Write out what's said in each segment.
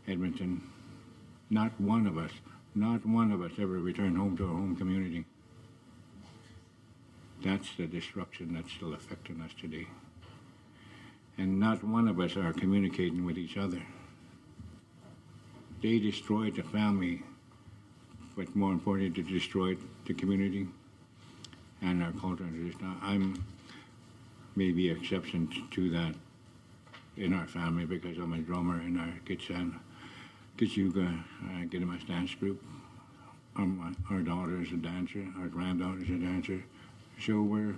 Edmonton, not one of us ever returned home to our home community. That's the destruction that's still affecting us today. And not one of us are communicating with each other. They destroyed the family, but more importantly, they destroyed the community and our culture. I'm maybe an exception to that in our family because I'm a drummer in our Gitsyuga Gidimast dance group. Our daughter is a dancer, our granddaughter is a dancer. So we're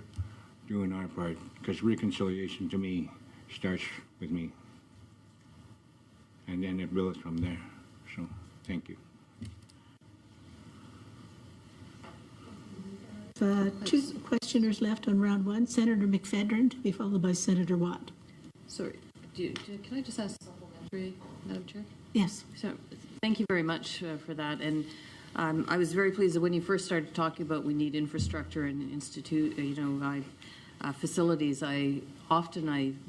doing our part because reconciliation to me starts with me. And then it builds from there. So thank you. Two questioners left on round one. Senator McFedrin to be followed by Senator Watt. Sorry, can I just ask supplementary, Madam Chair? Yes. So, thank you very much for that. And I was very pleased that when you first started talking about we need infrastructure and facilities. The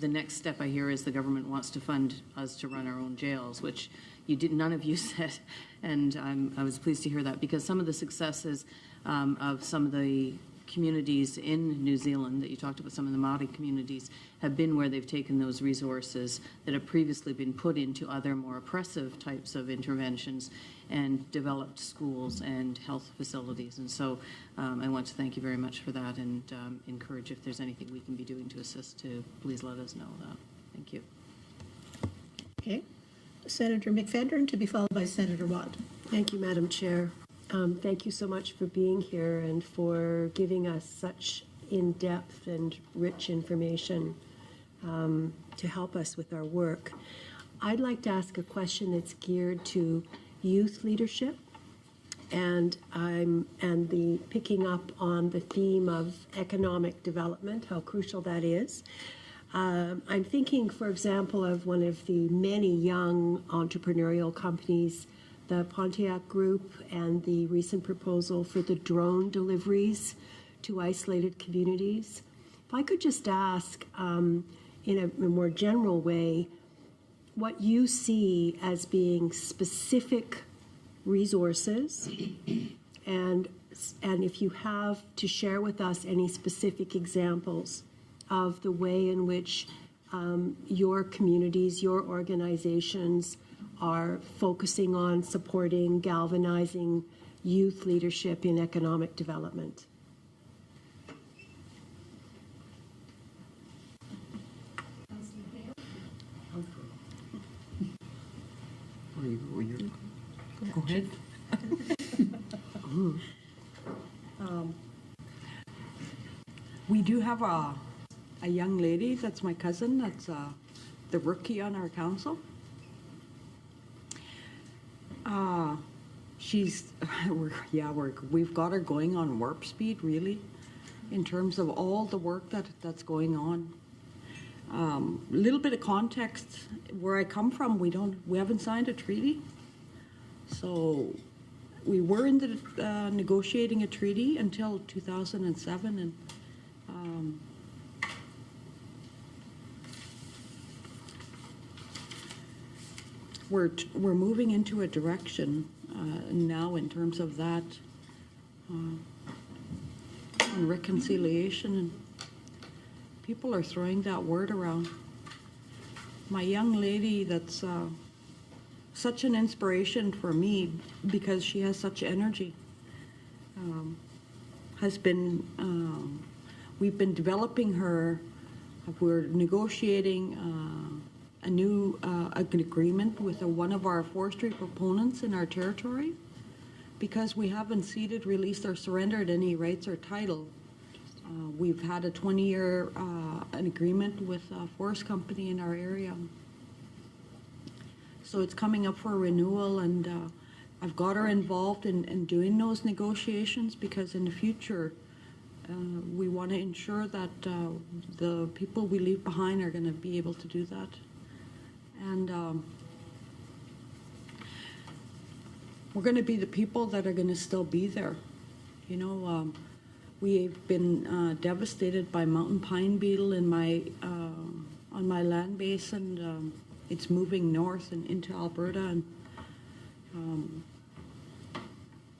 next step I hear is the government wants to fund us to run our own jails, which none of you said, and I was pleased to hear that because some of the successes of some of the communities in New Zealand that you talked about, some of the Māori communities, have been where they've taken those resources that have previously been put into other more oppressive types of interventions and developed schools and health facilities. And so I want to thank you very much for that and encourage if there's anything we can be doing to assist to please let us know that. Thank you. Okay. Senator McFedrin to be followed by Senator Watt. Thank you, Madam Chair. Thank you so much for being here and for giving us such in-depth and rich information to help us with our work. I'd like to ask a question that's geared to youth leadership and picking up on the theme of economic development, how crucial that is. I'm thinking, for example, of one of the many young entrepreneurial companies, the Pontiac Group, and the recent proposal for the drone deliveries to isolated communities. If I could just ask, in a more general way, what you see as being specific resources, and if you have to share with us any specific examples of the way in which your communities, your organizations are focusing on supporting, galvanizing youth leadership in economic development. Go ahead. We do have a young lady that's my cousin that's the rookie on our council. We've got her going on warp speed, really, in terms of all the work that's going on. A little bit of context: where I come from, we haven't signed a treaty, so we were in the negotiating a treaty until 2007, and we're moving into a direction now in terms of that on reconciliation, and people are throwing that word around. My young lady, that's such an inspiration for me because she has such energy, has been, we've been developing her, we're negotiating a new agreement with one of our forestry proponents in our territory because we haven't ceded, released, or surrendered any rights or title. We've had a 20-year an agreement with a forest company in our area. So it's coming up for renewal, and I've got her involved in doing those negotiations because in the future we want to ensure that the people we leave behind are going to be able to do that. And we're going to be the people that are going to still be there. You know, we've been devastated by mountain pine beetle in my on my land base, and it's moving north and into Alberta, and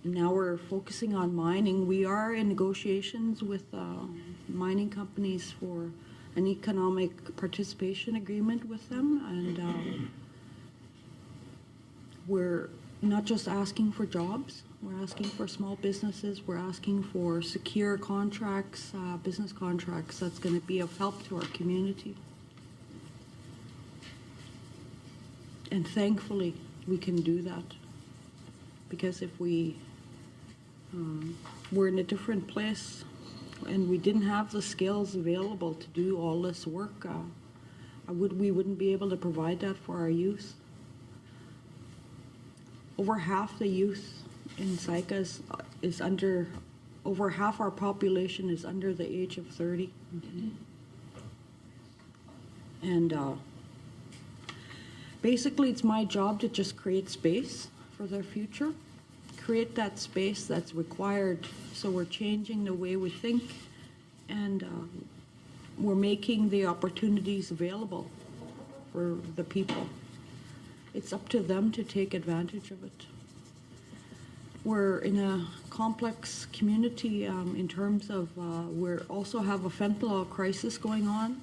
now we're focusing on mining. We are in negotiations with mining companies for an economic participation agreement with them, and we're not just asking for jobs, we're asking for small businesses, we're asking for secure contracts, business contracts that's going to be of help to our community. And thankfully, we can do that. Because if we were in a different place and we didn't have the skills available to do all this work, we wouldn't be able to provide that for our youth. Over half the youth in SICA is under, over half our population is under the age of 30. And basically, it's my job to just create space for their future, create that space that's required. So we're changing the way we think, and we're making the opportunities available for the people. It's up to them to take advantage of it. We're in a complex community in terms of we also have a fentanyl crisis going on.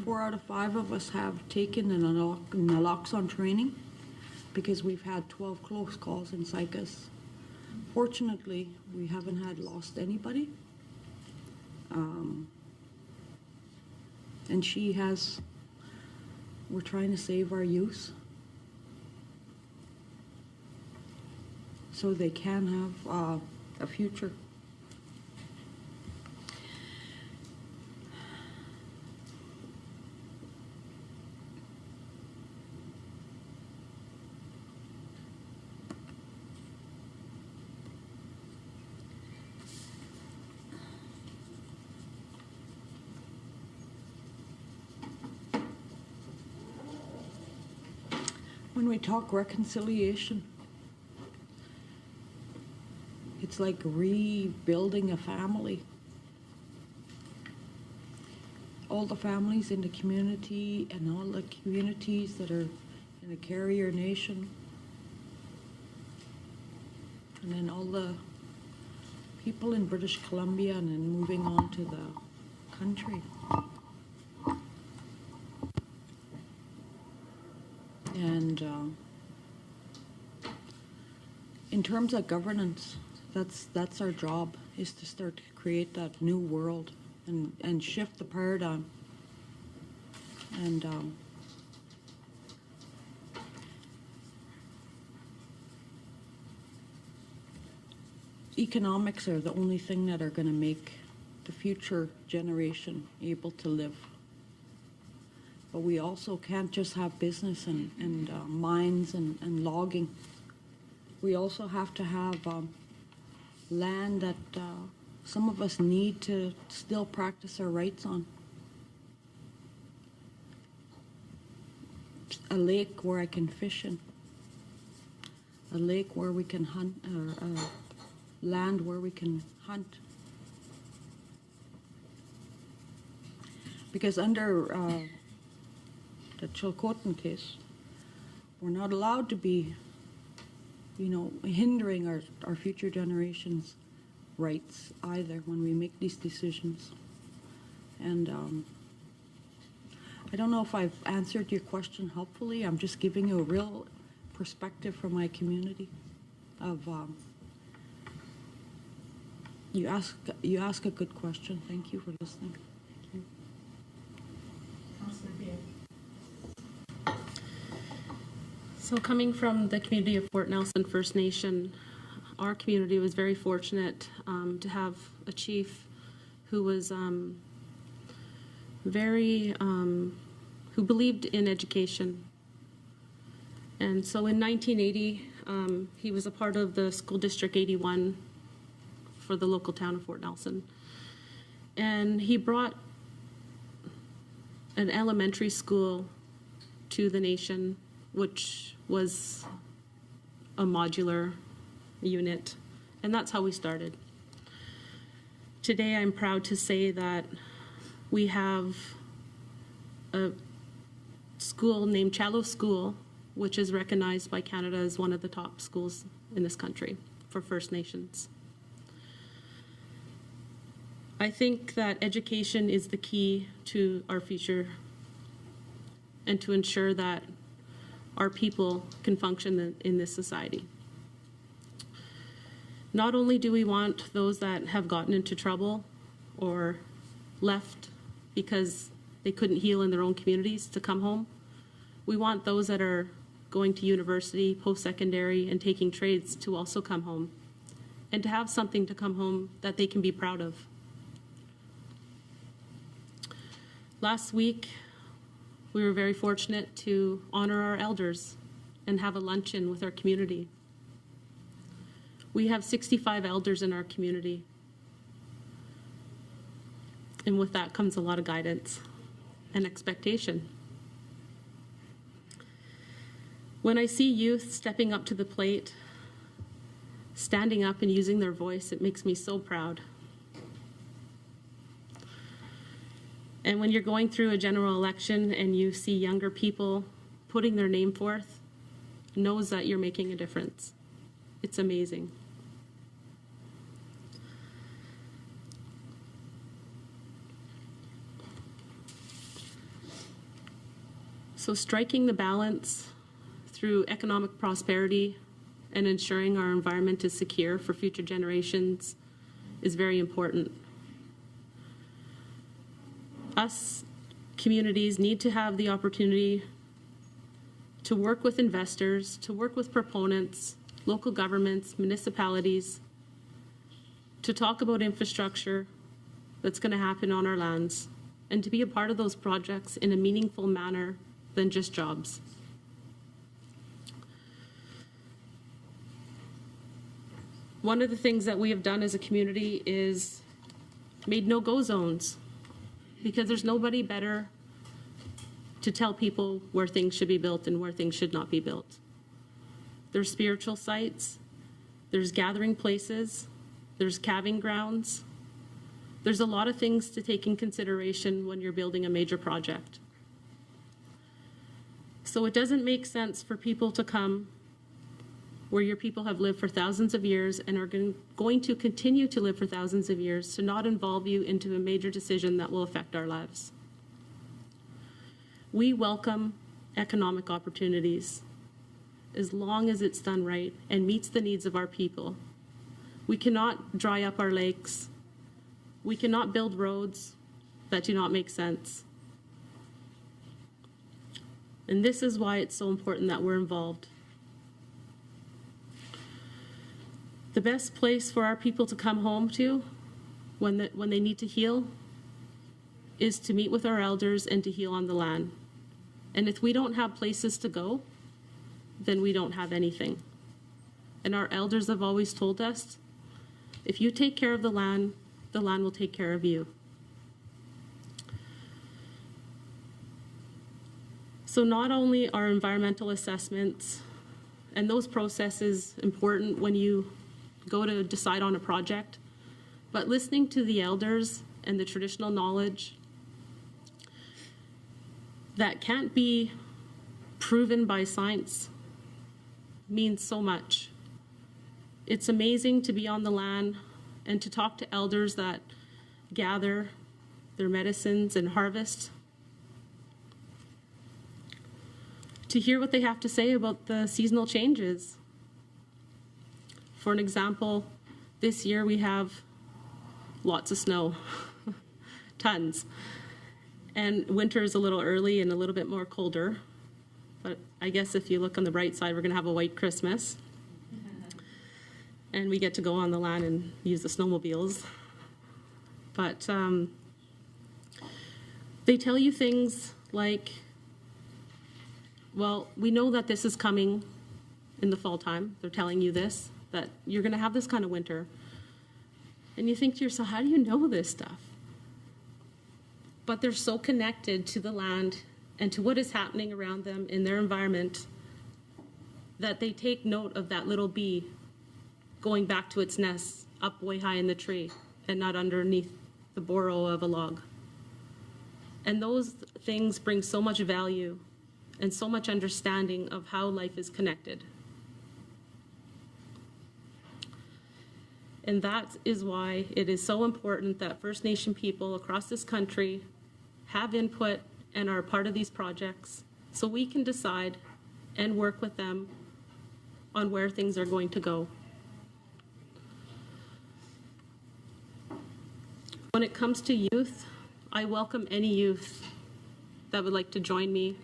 4 out of 5 of us have taken an naloxone training because we've had 12 close calls in SICAs. Fortunately, we haven't lost anybody. And we're trying to save our youth so they can have a future. When we talk reconciliation, it's like rebuilding a family. All the families in the community and all the communities that are in the carrier nation, and then all the people in British Columbia, and then moving on to the country. And in terms of governance, that's our job, is to start to create that new world and shift the paradigm. And economics are the only thing that are going to make the future generation able to live. But we also can't just have business and mines and logging. We also have to have land that some of us need to still practice our rights on. A lake where I can fish in. A lake where we can hunt, land where we can hunt. Because under the Chilcotin case, we're not allowed to be, hindering our future generations' rights either when we make these decisions. And I don't know if I've answered your question helpfully. I'm just giving you a real perspective from my community of, you ask a good question. Thank you for listening. So coming from the community of Fort Nelson First Nation, our community was very fortunate to have a chief who was who believed in education. And so in 1980, he was a part of the School District 81 for the local town of Fort Nelson. And he brought an elementary school to the nation, which was a modular unit, and that's how we started. Today, I'm proud to say that we have a school named Challow School, which is recognized by Canada as one of the top schools in this country for First Nations. I think that education is the key to our future and to ensure that our people can function in this society. Not only do we want those that have gotten into trouble or left because they couldn't heal in their own communities to come home, we want those that are going to university, post-secondary, and taking trades to also come home and to have something to come home that they can be proud of. Last week, we were very fortunate to honor our elders and have a luncheon with our community. We have 65 elders in our community. And with that comes a lot of guidance and expectation. When I see youth stepping up to the plate, standing up and using their voice, it makes me so proud. And when you're going through a general election and you see younger people putting their name forth, knows that you're making a difference. It's amazing. So striking the balance through economic prosperity and ensuring our environment is secure for future generations is very important. Us communities need to have the opportunity to work with investors, to work with proponents, local governments, municipalities, to talk about infrastructure that's going to happen on our lands, and to be a part of those projects in a meaningful manner than just jobs. One of the things that we have done as a community is made no-go zones, because there's nobody better to tell people where things should be built and where things should not be built. There's spiritual sites, there's gathering places, there's calving grounds. There's a lot of things to take in consideration when you're building a major project. So it doesn't make sense for people to come where your people have lived for thousands of years and are going to continue to live for thousands of years, to not involve you into a major decision that will affect our lives. We welcome economic opportunities as long as it's done right and meets the needs of our people. We cannot dry up our lakes. We cannot build roads that do not make sense. And this is why it's so important that we're involved. The best place for our people to come home to when they need to heal is to meet with our elders and to heal on the land. And if we don't have places to go, then we don't have anything. And our elders have always told us, if you take care of the land will take care of you. So not only are environmental assessments and those processes important when you go to decide on a project, but listening to the elders and the traditional knowledge that can't be proven by science means so much. It's amazing to be on the land and to talk to elders that gather their medicines and harvest, to hear what they have to say about the seasonal changes. For an example, this year we have lots of snow, tons. And winter is a little early and a little bit more colder. But I guess if you look on the bright side, we're going to have a white Christmas. And we get to go on the land and use the snowmobiles. But they tell you things like, well, we know that this is coming in the fall time. They're telling you this, that you're going to have this kind of winter. And you think to yourself, how do you know this stuff? But they're so connected to the land and to what is happening around them in their environment that they take note of that little bee going back to its nest up way high in the tree and not underneath the burrow of a log. And those things bring so much value and so much understanding of how life is connected. And that is why it is so important that First Nation people across this country have input and are a part of these projects, so we can decide and work with them on where things are going to go. When it comes to youth, I welcome any youth that would like to join me,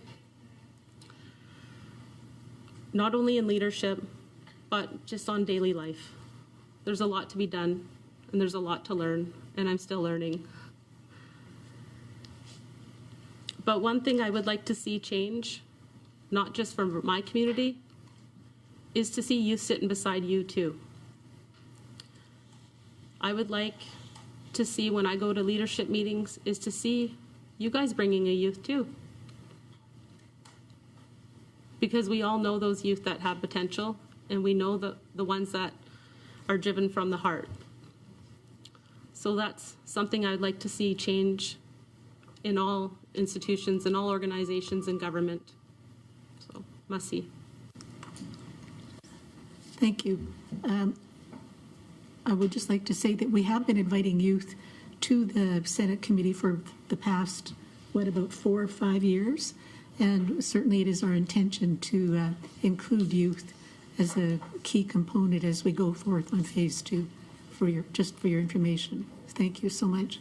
not only in leadership, but just on daily life. There's a lot to be done, and there's a lot to learn, and I'm still learning. But one thing I would like to see change, not just from my community, is to see youth sitting beside you too. I would like to see, when I go to leadership meetings, is to see you guys bringing a youth too. Because we all know those youth that have potential, and we know the ones that are driven from the heart. So that's something I'd like to see change in all institutions, in all organizations in government. So, Masi. Thank you. I would just like to say that we have been inviting youth to the Senate committee for the past, about 4 or 5 years? And certainly it is our intention to include youth as a key component as we go forth on phase 2, for your information. Thank you so much.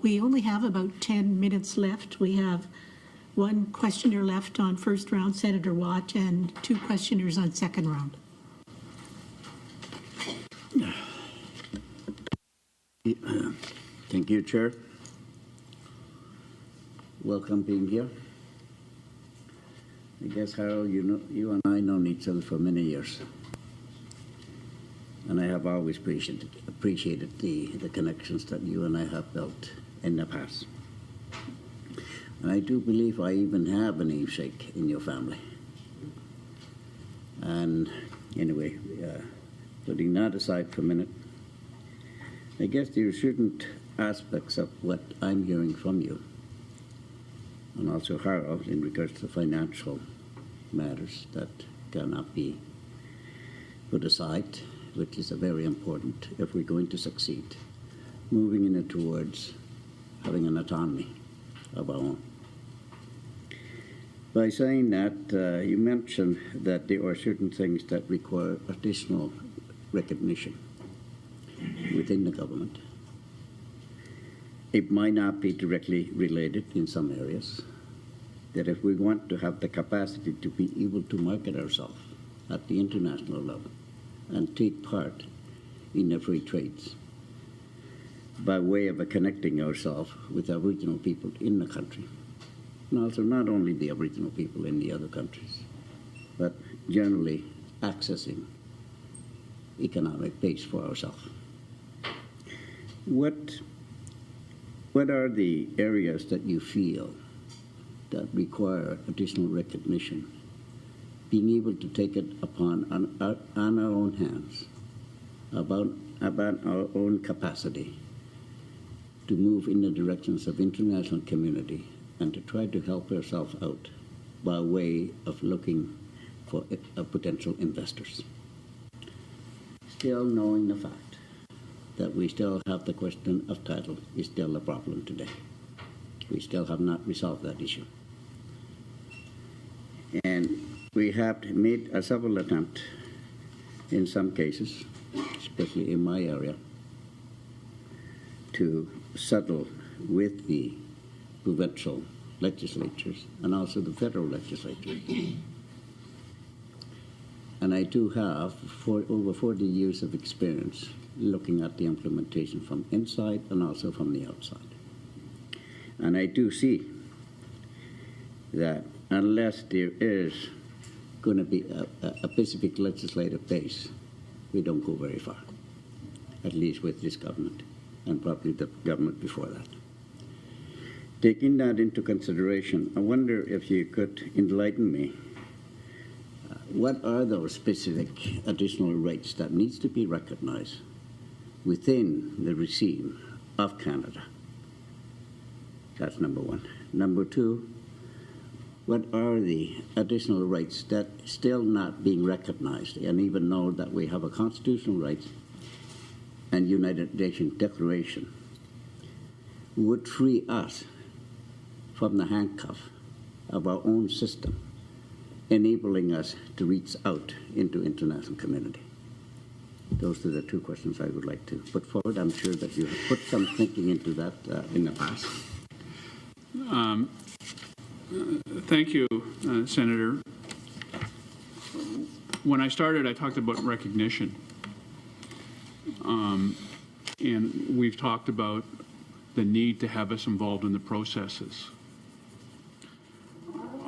We only have about 10 minutes left. We have one questioner left on first round, Senator Watt, and 2 questioners on second round. Thank you, Chair. Welcome being here. I guess, Harold, you and I known each other for many years. And I have always appreciated the connections that you and I have built in the past. And I do believe I even have a namesake in your family. And anyway, putting that aside for a minute, I guess there are certain aspects of what I'm hearing from you, and also Harold, in regards to financial matters that cannot be put aside, which is very important if we're going to succeed, moving in it towards having an autonomy of our own. By saying that, you mentioned that there are certain things that require additional recognition within the government. It might not be directly related in some areas, that if we want to have the capacity to be able to market ourselves at the international level and take part in the free trades by way of connecting ourselves with Aboriginal people in the country, and also not only the Aboriginal people in the other countries, but generally accessing economic base for ourselves. What are the areas that you feel that require additional recognition, being able to take it upon on our own hands, about our own capacity to move in the directions of international community and to try to help ourselves out by way of looking for potential investors? Still knowing the fact that we still have the question of title is still a problem today. We still have not resolved that issue. And we have made a several attempts in some cases, especially in my area, to settle with the provincial legislatures and also the federal legislature. And I do have over 40 years of experience looking at the implementation from inside and also from the outside. And I do see that unless there is going to be a specific legislative base, we don't go very far, at least with this government and probably the government before that. Taking that into consideration, I wonder if you could enlighten me. What are those specific additional rights that needs to be recognized within the regime of Canada? That's number one. Number two, what are the additional rights that still not being recognized? And even though that we have a constitutional rights and United Nations Declaration would free us from the handcuff of our own system, enabling us to reach out into international community. Those are the two questions I would like to put forward. I'm sure that you have put some thinking into that in the past. Thank you, Senator. When I started, I talked about recognition. And we've talked about the need to have us involved in the processes.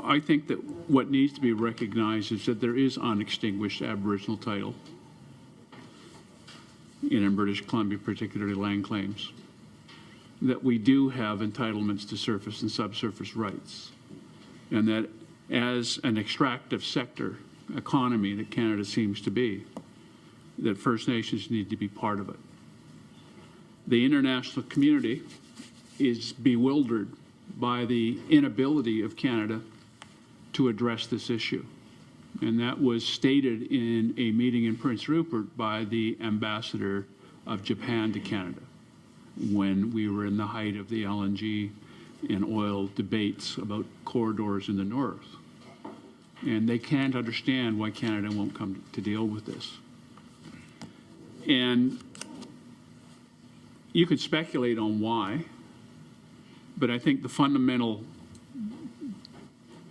I think that what needs to be recognized is that there is unextinguished Aboriginal title in British Columbia, particularly land claims, that we do have entitlements to surface and subsurface rights, and that as an extractive sector economy that Canada seems to be, that First Nations need to be part of it. The international community is bewildered by the inability of Canada to address this issue. And that was stated in a meeting in Prince Rupert by the ambassador of Japan to Canada when we were in the height of the LNG and oil debates about corridors in the north. And they can't understand why Canada won't come to deal with this. And you could speculate on why, but I think the fundamental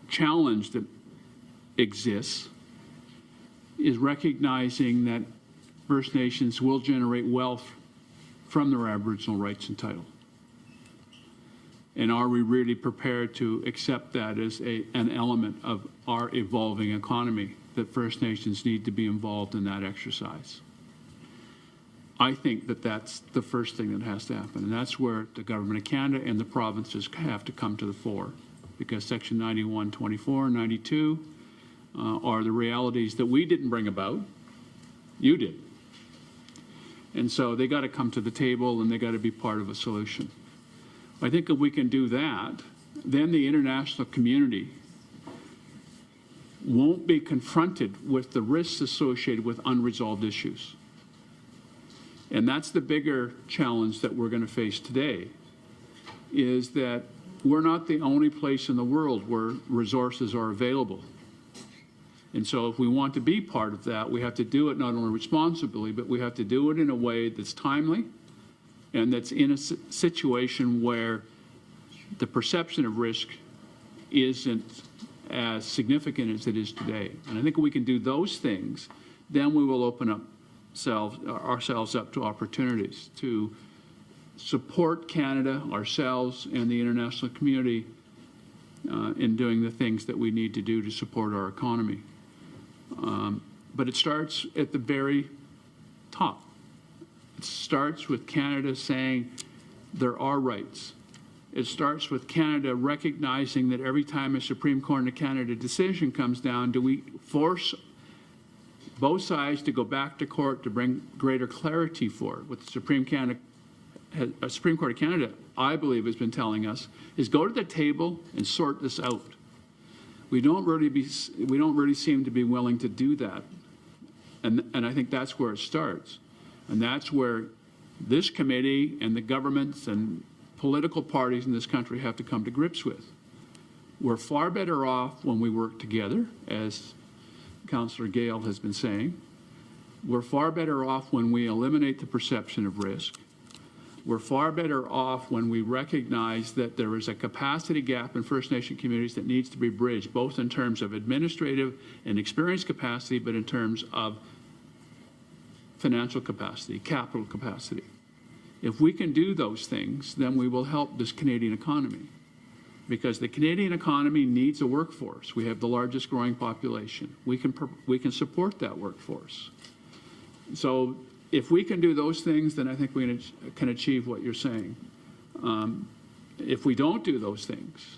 challenge that exists is recognizing that First Nations will generate wealth from their Aboriginal rights and title. And are we really prepared to accept that as an element of our evolving economy, that First Nations need to be involved in that exercise? I think that that's the first thing that has to happen, and that's where the Government of Canada and the provinces have to come to the fore, because Section 91, 24, 92 are the realities that we didn't bring about, you did. And so they got to come to the table and they got to be part of a solution. I think if we can do that, then the international community won't be confronted with the risks associated with unresolved issues. And that's the bigger challenge that we're going to face today, is that we're not the only place in the world where resources are available. And so if we want to be part of that, we have to do it not only responsibly, but we have to do it in a way that's timely and that's in a situation where the perception of risk isn't as significant as it is today. And I think if we can do those things, then we will open up ourselves up to opportunities to support Canada, ourselves, and the international community in doing the things that we need to do to support our economy. But it starts at the very top. It starts with Canada saying there are rights. It starts with Canada recognizing that every time a Supreme Court of Canada decision comes down, do we force both sides to go back to court to bring greater clarity for it? What the Supreme Court of Canada, I believe, has been telling us is go to the table and sort this out. We don't really seem to be willing to do that, and I think that's where it starts, and that's where this committee and the governments and political parties in this country have to come to grips with. We're far better off when we work together, as Councillor Gale has been saying. We're far better off when we eliminate the perception of risk. We're far better off when we recognize that there is a capacity gap in First Nation communities that needs to be bridged, both in terms of administrative and experience capacity, but in terms of financial capacity, capital capacity. If we can do those things, then we will help this Canadian economy, because the Canadian economy needs a workforce. We have the largest growing population. We can support that workforce. So if we can do those things, then I think we can achieve what you're saying. If we don't do those things,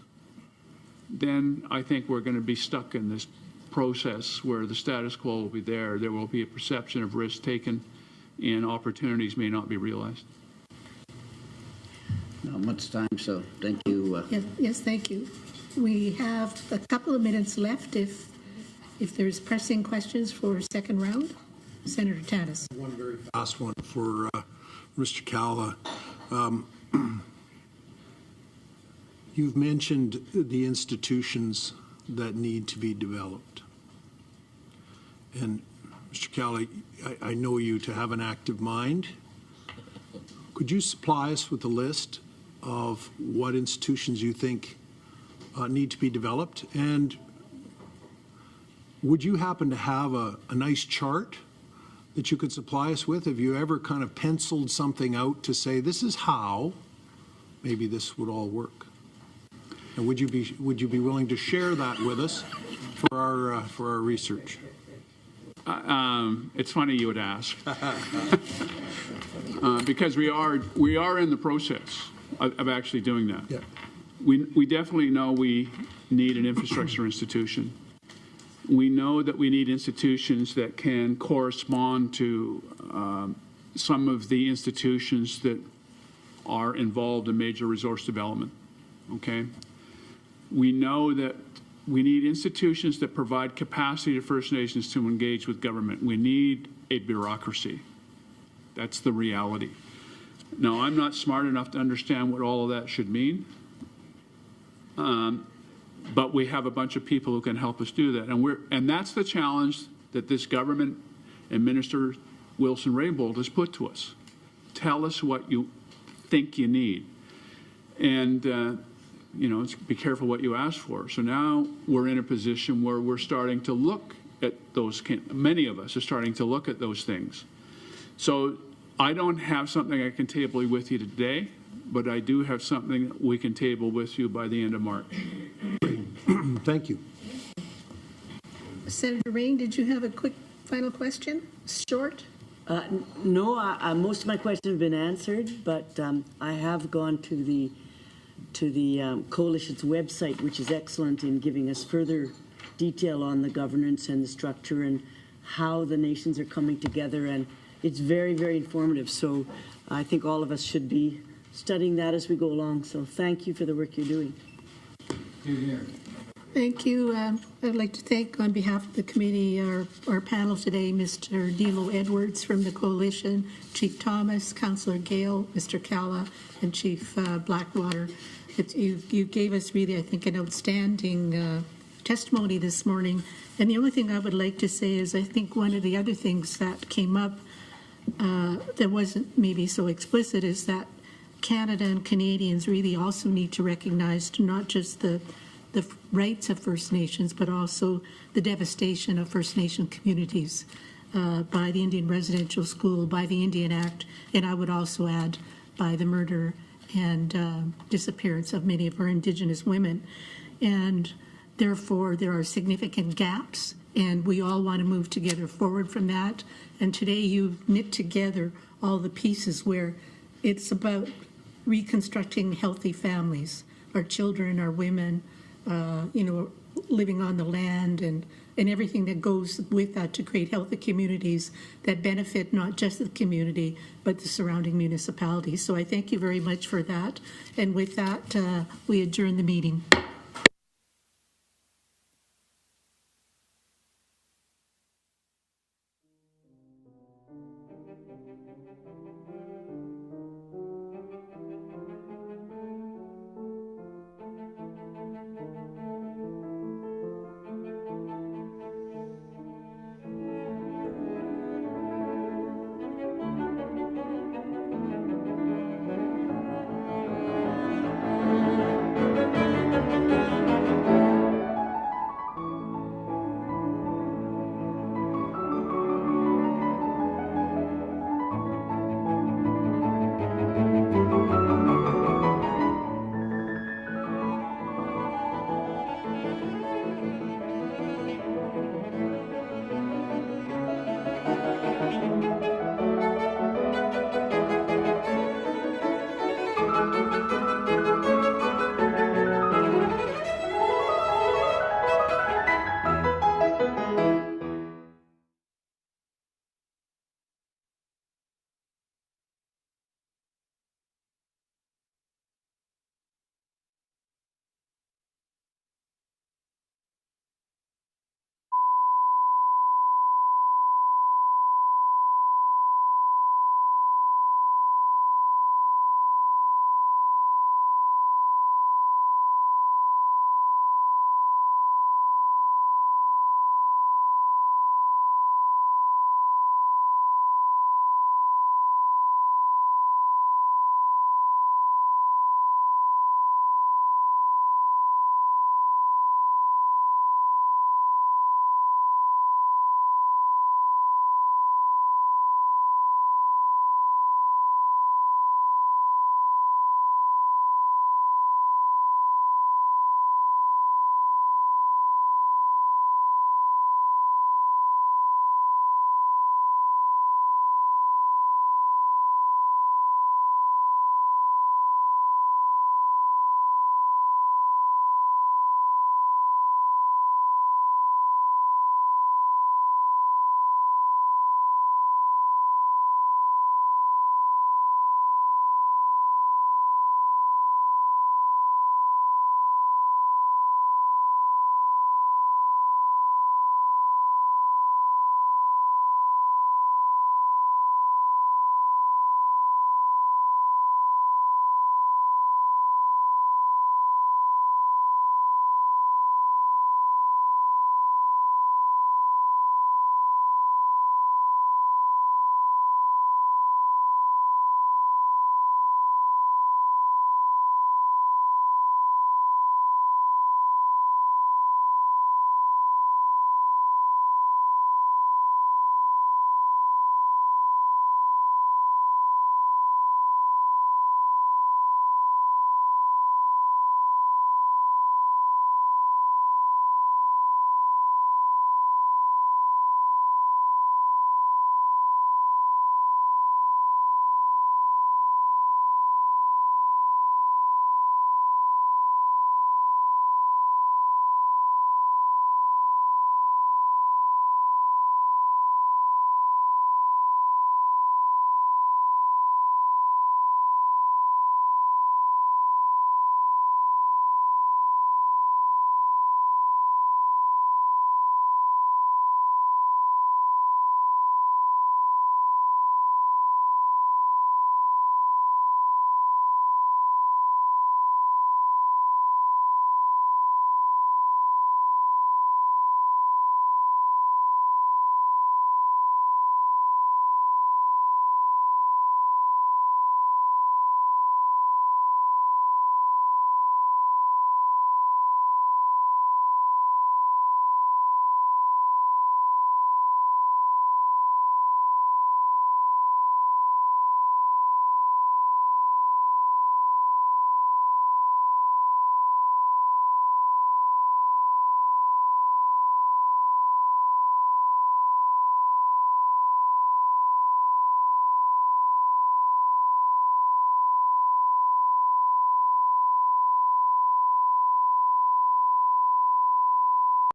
then I think we're going to be stuck in this process where the status quo will be there. There will be a perception of risk taken and opportunities may not be realized. Now, much time, so thank you. Yes, thank you. We have a couple of minutes left if there's pressing questions for a second round. Senator Tanis. One very fast one for Mr. Calla. You've mentioned the institutions that need to be developed. And Mr. Calla, I know you to have an active mind. Could you supply us with a list of what institutions you think need to be developed? And would you happen to have a nice chart that you could supply us with? Have you ever kind of penciled something out to say, this is how maybe this would all work? And would you be willing to share that with us for our research? It's funny you would ask, because we are in the process of actually doing that. Yeah. We definitely know we need an infrastructure institution. We know that we need institutions that can correspond to some of the institutions that are involved in major resource development. Okay. We know that we need institutions that provide capacity to First Nations to engage with government. We need a bureaucracy. That's the reality. Now, I'm not smart enough to understand what all of that should mean, but we have a bunch of people who can help us do that. And that's the challenge that this government and Minister Wilson-Raybould has put to us. Tell us what you think you need. And be careful what you ask for. So now we're in a position where we're starting to look at those, many of us are starting to look at those things. So I don't have something I can table with you today, but I do have something that we can table with you by the end of March. Thank you. Senator Rain, did you have a quick final question? Short? No, most of my questions have been answered, but I have gone to the Coalition's website, which is excellent in giving us further detail on the governance and the structure and how the nations are coming together, and it's very, very informative. So I think all of us should be studying that as we go along. So thank you for the work you're doing. Thank you. I'd like to thank, on behalf of the committee, our panel today, Mr. Dilo Edwards from the Coalition, Chief Thomas, Councillor Gale, Mr. Calla, and Chief Blackwater. You gave us really, I think, an outstanding testimony this morning. And the only thing I would like to say is I think one of the other things that came up that wasn't maybe so explicit is that Canada and Canadians really also need to recognize not just the rights of First Nations, but also the devastation of First Nation communities by the Indian Residential School, by the Indian Act, and I would also add by the murder and disappearance of many of our Indigenous women. And therefore, there are significant gaps, and we all want to move together forward from that. And today you've knit together all the pieces where it's about reconstructing healthy families, our children, our women, living on the land and everything that goes with that to create healthy communities that benefit not just the community, but the surrounding municipalities. So I thank you very much for that. And with that, we adjourn the meeting.